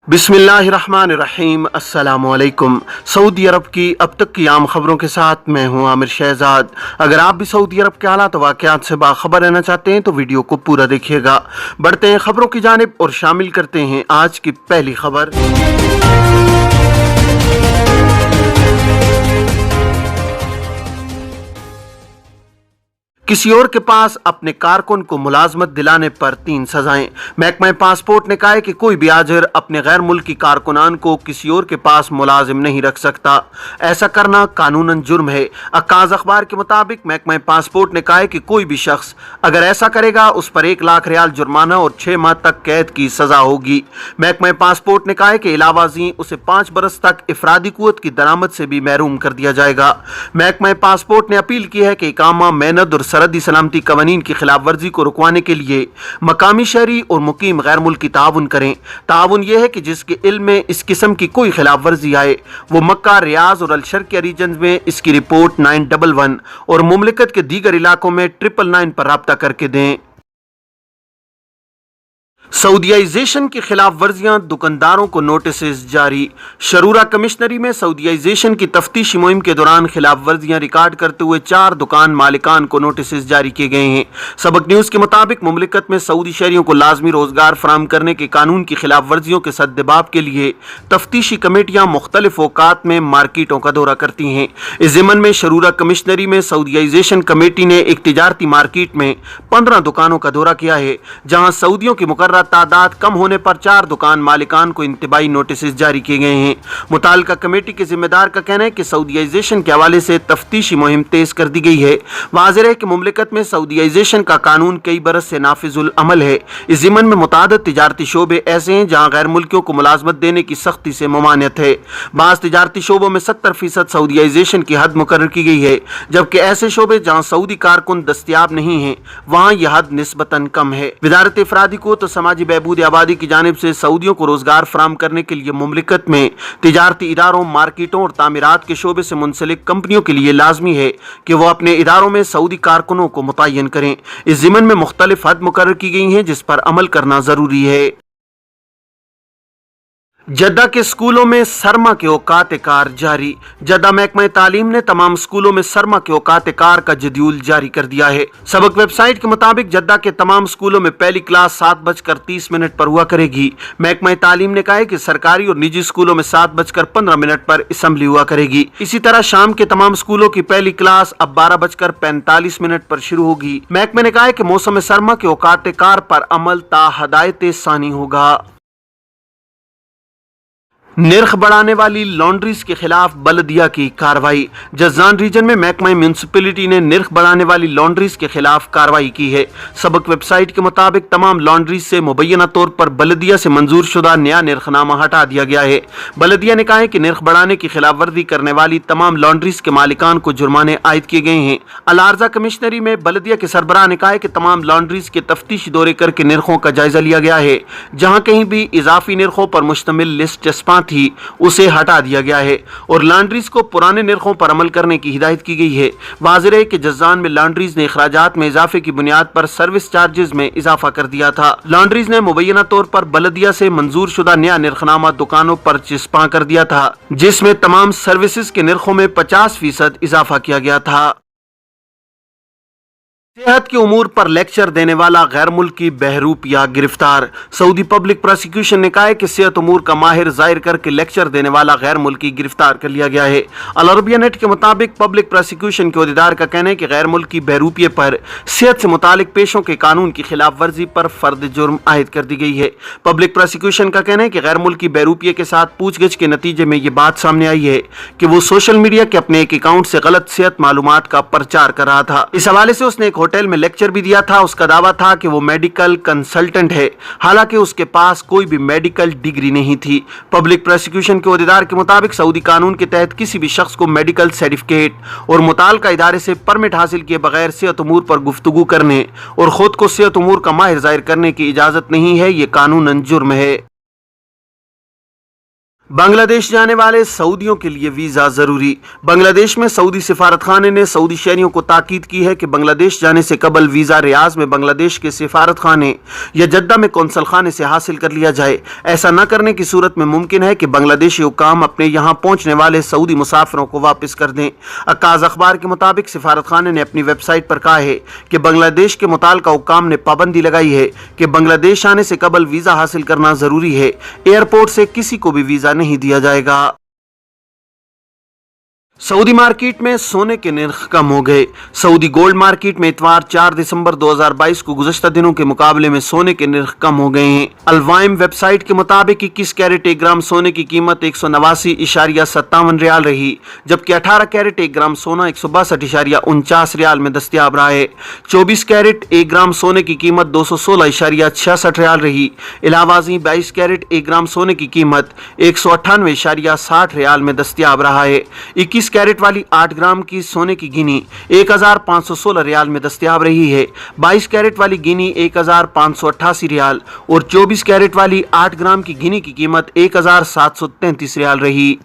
बिस्मिल्लाहिर्रहमानिर्रहीम। अस्सलामुअलैकुम। सऊदी अरब की अब तक की आम खबरों के साथ मैं हूं आमिर शहजाद। अगर आप भी सऊदी अरब के हालात वाक़यात से बाखबर रहना चाहते हैं तो वीडियो को पूरा देखिएगा। बढ़ते हैं खबरों की जानिब और शामिल करते हैं आज की पहली खबर। किसी और के पास अपने कारकुन को मुलाजमत दिलाने पर 3 सजाएं। महकमा पासपोर्ट ने कहा है कि कोई भी आजिर अपने गैर मुल्की कारकुनान को किसी और के पास मुलाजिम नहीं रख सकता। ऐसा करना कानूनन जुर्म है। अक्काज अखबार के मुताबिक महकमा पासपोर्ट ने कहा है कि कोई भी शख्स अगर ऐसा करेगा उस पर 1 लाख रियाल जुर्माना और 6 माह तक कैद की सजा होगी। महकमा पासपोर्ट ने कहा है कि इलावाजी उसे 5 बरस तक इफरादी कुव्वत की दरामद से भी महरूम कर दिया जाएगा। महकमा पासपोर्ट ने अपील की है कि इकामा, मेहनत और सरहदी सलामती कवानीन की खिलाफ वर्जी को रुकवाने के लिए मकामी शहरी और मुकीम गैर मुल्की ताउन करें। ताउन यह है कि जिसके इल्म में इस किस्म की कोई खिलाफ वर्जी आए वो मक्का, रियाज और अल-शर्किया रीजन में इसकी रिपोर्ट 911 और मुमलिकत के दीगर इलाकों में 999 पर राब्ता करके दें। सऊदीयाइजेशन की खिलाफ वर्जियां, दुकानदारों को नोटिस जारी। शरूरा कमिश्नरी में सऊदीयाइजेशन की तफ्तीशी मुहिम के दौरान खिलाफ वर्जियां रिकॉर्ड करते हुए 4 दुकान मालिकान को नोटिस जारी किए गए हैं। सबक न्यूज़ के मुताबिक मुमलिकत में सऊदी शहरियों को लाजमी रोजगार फराहम करने के कानून की खिलाफ वर्जियों के सद्देबाब के लिए तफ्तीशी कमेटियां मुख्तलिफ औकात में मार्केटों का दौरा करती हैं। इस ज़िमन में शरूरा कमिश्नरी में सऊदीयाइजेशन कमेटी ने एक तिजारती मार्केट में 15 दुकानों का दौरा किया है, जहाँ सऊदियों की मुकर्रर तादाद कम होने पर 4 दुकान मालिकान को इंतबाही नोटिस जारी किए गए हैं। मुतालिका कमेटी के जिम्मेदार का कहना है कि सऊदीयाइजेशन के हवाले से तफ्तीशी मुहिम तेज कर दी गई है। वाज़ेह है कि मुमलिकत में सऊदीयाइजेशन का कानून कई बरस से नाफिजुल अमल है। इस ज़िमन में मुतादिद तिजारती शोबे ऐसे हैं जहाँ गैर मुल्कियों को मुलाजमत देने की सख्ती से ममानियत है। बाज़ तिजारती शोबों में 70% सऊदीयाइजेशन की हद मुकर्रर की गई है, जबकि ऐसे शोबे जहाँ सऊदी कारकुन दस्तियाब नहीं है वहाँ यह हद निस्बतन कम है। वज़ारत इफरादी को तो समाजी बहबूद आबादी की जानिब से सऊदियों को रोजगार फराहम करने के लिए मुमलिकत में तिजारती इदारों, मार्केटों और तामीरात के शोबे से मुंसलिक कंपनियों के लिए लाजमी है कि वो अपने इदारों में सऊदी कारकुनों को मुतय्यन करें। इस ज़िमन में मुख्तलिफ हद मुकर्रर की गई हैं जिस पर अमल करना जरूरी है। जद्दा के स्कूलों में सरमा के औकात कार जारी। जद्दा महकमा तालीम ने तमाम स्कूलों में सरमा के औकात कार का शेड्यूल जारी कर दिया है। सबक वेबसाइट के मुताबिक जद्दा के तमाम स्कूलों में पहली क्लास 7:30 पर हुआ करेगी। महकमा तालीम ने कहा है कि सरकारी और निजी स्कूलों में 7:15 पर असेंबली हुआ करेगी। इसी तरह शाम के तमाम स्कूलों की पहली क्लास अब 12:45 पर शुरू होगी। महकमे ने कहा है कि मौसम सरमा के औकात कार पर अमल ता हदायत सानी होगा। निर्ख बढ़ाने वाली लॉन्ड्रीज के खिलाफ बल्दिया की कार्रवाई। जज़ान रीजन में महकमा म्यूनसिपलिटी ने निर्ख बढ़ाने वाली लॉन्ड्रीज के खिलाफ कार्रवाई की है। सबक वेबसाइट के मुताबिक तमाम लॉन्ड्रीज से मुबैना तौर पर बल्दिया से मंजूर शुदा नया निर्खनामा हटा दिया गया है। बल्दिया ने कहा है कि निर्ख बढ़ाने की खिलाफ वर्जी करने वाली तमाम लॉन्ड्रीज के मालिकान को जुर्माने आयद किए गए हैं। अलार्जा कमिश्नरी में बल्दिया के सरबराह ने कहा है कि तमाम लॉन्ड्रीज के तफ्तीशी दौरे करके निर्खों का जायजा लिया गया है। जहाँ कहीं भी इजाफी निर्खों पर मुश्तमिल लिस्ट चस्पा थी उसे हटा दिया गया है और लॉन्ड्रीज को पुराने निर्खों पर अमल करने की हिदायत की गई है। वाज़ेह है कि जज़ान में लॉन्ड्रीज ने अखराजात में इजाफे की बुनियाद पर सर्विस चार्जेस में इजाफा कर दिया था। लॉन्ड्रीज ने मुबैना तौर पर बल्दिया से मंजूर शुदा नया निर्खनामा दुकानों पर चिस्पा कर दिया था, जिसमें तमाम सर्विसेज के निर्खों में 50% इजाफा किया गया था। सेहत के उमूर पर लेक्चर देने वाला गैर मुल्की बहरूपिया गिरफ्तार। सऊदी पब्लिक प्रोसिक्यूशन ने कहा है कि सेहत उमूर का माहिर जाहिर करके लेक्चर देने वाला गैर मुल्की गिरफ्तार कर लिया गया है। अल अरबिया नेट के मुताबिक पब्लिक प्रोसिक्यूशन के अहदेदार का कहना है कि गैर मुल्की बहरूपिये पर सेहत से मुतालिक पेशों के कानून की खिलाफ वर्जी पर फर्द जुर्म आयद कर दी गई है। पब्लिक प्रोसिक्यूशन का कहना है कि गैर मुल्की बहरूपिये के साथ पूछगछ के नतीजे में ये बात सामने आई है कि वो सोशल मीडिया के अपने एक अकाउंट से गलत सेहत मालूमात का प्रचार कर रहा था। इस हवाले से उसने एक होटल में लेक्चर भी दिया था। उसका दावा था कि वो मेडिकल कंसल्टेंट है, हालांकि उसके पास कोई भी मेडिकल डिग्री नहीं थी। पब्लिक प्रोसिक्यूशन के अहदेदार के मुताबिक सऊदी कानून के तहत किसी भी शख्स को मेडिकल सर्टिफिकेट और मुताल्लिका इदारे से परमिट हासिल किए बगैर सेहत उमूर पर गुफ्तगू करने और खुद को सेहत उमूर का माहिर जाहिर करने की इजाजत नहीं है। ये कानूनन जुर्म है। बांग्लादेश जाने वाले सऊदियों के लिए वीज़ा ज़रूरी। बांग्लादेश में सऊदी सिफारतखाने ने सऊदी शहरियों को ताकीद की है कि बांग्लादेश जाने से कबल वीज़ा रियाज में बांग्लादेश के सिफारतखाने या जद्दा में कौंसल खाने से हासिल कर लिया जाए। ऐसा न करने की सूरत में मुमकिन है कि बांग्लादेशी हुक्काम अपने यहाँ पहुँचने वाले सऊदी मुसाफिरों को वापस कर दें। अक्काज़ अखबार के मुताबिक सिफारतखाने ने अपनी वेबसाइट पर कहा है कि बांग्लादेश के मुताल्लिका हुक्काम ने पाबंदी लगाई है कि बांग्लादेश आने से कबल वीज़ा हासिल करना ज़रूरी है। एयरपोर्ट से किसी को भी वीज़ा नहीं दिया जाएगा। सऊदी मार्केट में सोने के निर्ख कम हो गए। सऊदी गोल्ड मार्केट में इतवार 4 दिसंबर 2022 को गुज़श्ता दिनों के मुकाबले में सोने के निर्ख कम हो गए हैं। अलवाइम वेबसाइट के मुताबिक 21 कैरेट 1 ग्राम सोने की कीमत 189.57 रियाल रही, जबकि 18 कैरेट 1 ग्राम सोना 162.49 रियाल में दस्तयाब रहा है। 24 कैरेट 1 ग्राम सोने की कीमत 216.66 रियाल रही। इलावाजी 22 कैरेट 1 ग्राम सोने की कीमत 198.60 रियाल में दस्तयाब रहा है। 21 कैरेट वाली 8 ग्राम की सोने की गिनी 1516 रियाल में दस्तयाब रही है। 22 कैरेट वाली गिनी 1588 रियाल और 24 कैरेट वाली 8 ग्राम की गिनी की कीमत 1733 रियाल रही।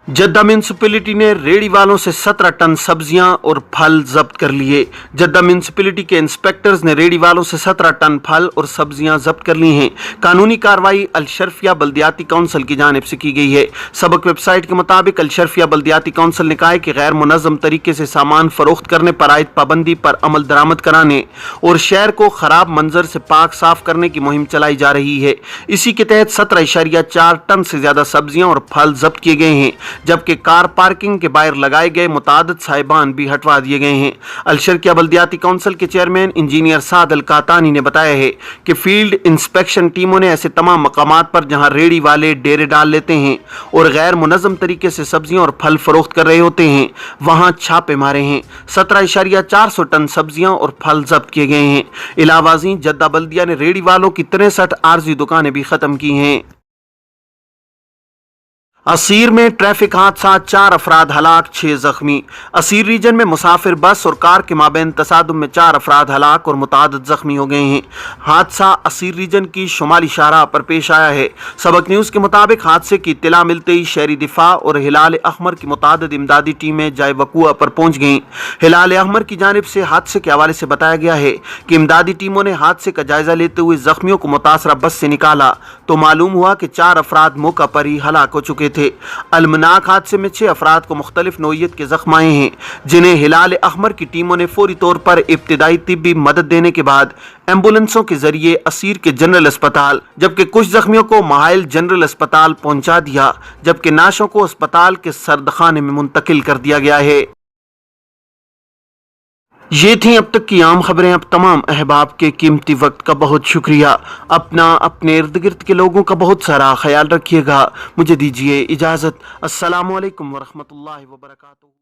जद्दा म्यूनसिपैलिटी ने रेडी वालों से 17 टन सब्जियां और फल जब्त कर लिए। जद्दा म्यूनसिपैलिटी के इंस्पेक्टर्स ने रेडी वालों से 17 टन फल और सब्जियां जब्त कर ली हैं। कानूनी कार्रवाई अलशरफिया बल्दियाती काउंसिल की जानिब से की गई है। सबक वेबसाइट के मुताबिक अलशरफिया बल्दियाती काउंसिल ने कहा है कि गैर मुनज़्ज़म तरीके से सामान फरोख्त करने पर आयद पाबंदी पर अमल दरामद कराने और शहर को खराब मंजर से पाक साफ करने की मुहिम चलाई जा रही है। इसी के तहत 17.4 टन से ज्यादा सब्जियां और फल जब्त किए गए हैं, जबकि कार पार्किंग के बाहर लगाए गए मुतादिद साहिबान भी हटवा दिए गए हैं। अलशरकिया बल्दियाती काउंसिल के चेयरमैन इंजीनियर साद अल कातानी ने बताया है कि फील्ड इंस्पेक्शन टीमों ने ऐसे तमाम मकामात पर जहां रेडी वाले डेरे डाल लेते हैं और गैर मुनज़्ज़म तरीके से सब्जियां और फल फरोख्त कर रहे होते हैं, वहां छापे मारे हैं। 17.4 टन सब्जियां और फल जब्त किए गए हैं। इलावाजी जद्दा बल्दिया ने रेडी वालों की 63 आर्जी दुकानें भी खत्म की हैं। असीर में ट्रैफिक हादसा, 4 अफराद हलाक, 6 जख्मी। असीर रीजन में मुसाफिर बस और कार के माबैन तसादुम में 4 अफराद हलाक और मुतादिद जख्मी हो गए हैं। हादसा असीर रीजन की शुमाली शाहराह पर पेश आया है। सबक न्यूज़ के मुताबिक हादसे की इत्तला मिलते ही शहरी दिफा और हिलाल अहमर की मुतादिद इमदादी टीमें जाए वक़ूआ पर पहुँच गईं। हिलाल अहमर की जानिब से हादसे के हवाले से बताया गया है कि इमदादी टीमों ने हादसे का जायजा लेते हुए जख्मियों को मुतासरा बस से निकाला तो मालूम हुआ कि 4 अफराद मौका पर ही हलाक हो चुके थे। अलमनाक हादसे में 6 अफराद को मुख्तलिफ नौइयत के जख्म आए हैं, जिन्हें हिलाल अहमर की टीमों ने फौरी तौर पर इब्तिदाई तिब्बी मदद देने के बाद एम्बुलेंसों के जरिए असीर के जनरल अस्पताल, जबकि कुछ जख्मियों को महाइल जनरल अस्पताल पहुंचा दिया, जबकि नाशों को अस्पताल के सर्दखाने में मुंतकिल कर दिया गया है। ये थी अब तक की आम खबरें। अब तमाम अहबाब के कीमती वक्त का बहुत शुक्रिया। अपना अपने इर्द गिर्द के लोगों का बहुत सारा ख्याल रखिएगा। मुझे दीजिए इजाज़त। अस्सलामु अलैकुम वरहमतुल्लाहि वबरकातुहू।